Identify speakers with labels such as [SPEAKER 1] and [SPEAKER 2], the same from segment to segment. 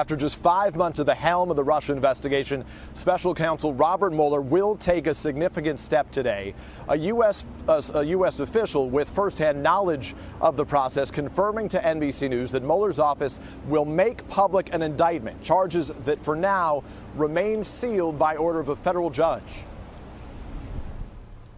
[SPEAKER 1] After just 5 months at the helm of the Russia investigation, special counsel Robert Mueller will take a significant step today. A U.S. official with firsthand knowledge of the process confirming to NBC News that Mueller's office will make public an indictment, charges that for now remain sealed by order of a federal judge.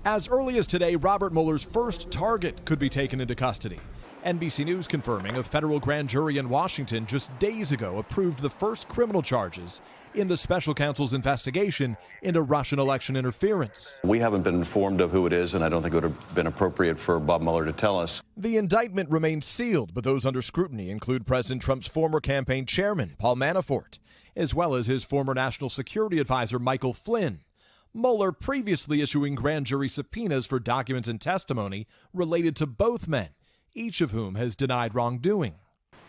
[SPEAKER 2] As early as today, Robert Mueller's first target could be taken into custody. NBC News confirming a federal grand jury in Washington just days ago approved the first criminal charges in the special counsel's investigation into Russian election interference.
[SPEAKER 3] We haven't been informed of who it is, and I don't think it would have been appropriate for Bob Mueller to tell us.
[SPEAKER 2] The indictment remains sealed, but those under scrutiny include President Trump's former campaign chairman, Paul Manafort, as well as his former national security advisor, Michael Flynn. Mueller previously issuing grand jury subpoenas for documents and testimony related to both men, each of whom has denied wrongdoing.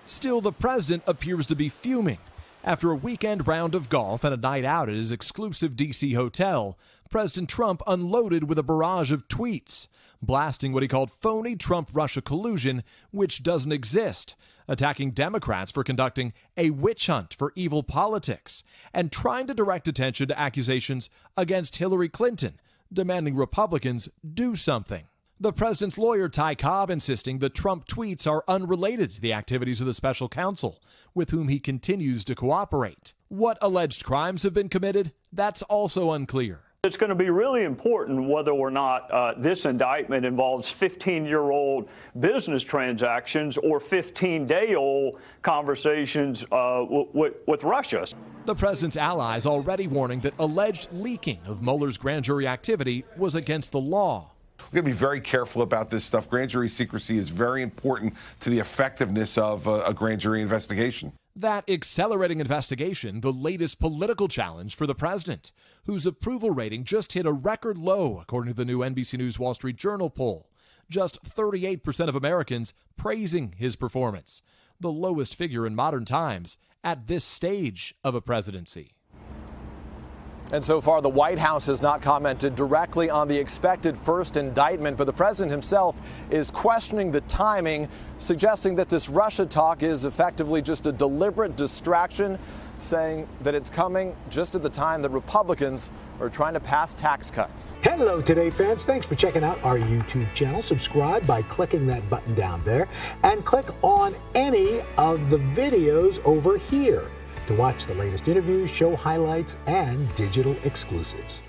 [SPEAKER 2] Still, the president appears to be fuming. After a weekend round of golf and a night out at his exclusive D.C. hotel, President Trump unloaded with a barrage of tweets, blasting what he called phony Trump-Russia collusion, which doesn't exist, attacking Democrats for conducting a witch hunt for evil politics, and trying to direct attention to accusations against Hillary Clinton, demanding Republicans do something. The president's lawyer, Ty Cobb, insisting the Trump tweets are unrelated to the activities of the special counsel, with whom he continues to cooperate. What alleged crimes have been committed? That's also unclear.
[SPEAKER 4] It's going to be really important whether or not this indictment involves 15-year-old business transactions or 15-day-old conversations with Russia.
[SPEAKER 2] The president's allies already warning that alleged leaking of Mueller's grand jury activity was against the law.
[SPEAKER 5] We're going to be very careful about this stuff. Grand jury secrecy is very important to the effectiveness of a grand jury investigation.
[SPEAKER 2] That accelerating investigation, the latest political challenge for the president, whose approval rating just hit a record low, according to the new NBC News Wall Street Journal poll. Just 38% of Americans praising his performance, the lowest figure in modern times at this stage of a presidency.
[SPEAKER 1] And so far, the White House has not commented directly on the expected first indictment, but the president himself is questioning the timing, suggesting that this Russia talk is effectively just a deliberate distraction, saying that it's coming just at the time that Republicans are trying to pass tax cuts.
[SPEAKER 6] Hello, Today fans. Thanks for checking out our YouTube channel. Subscribe by clicking that button down there and click on any of the videos over here to watch the latest interviews, show highlights, and digital exclusives.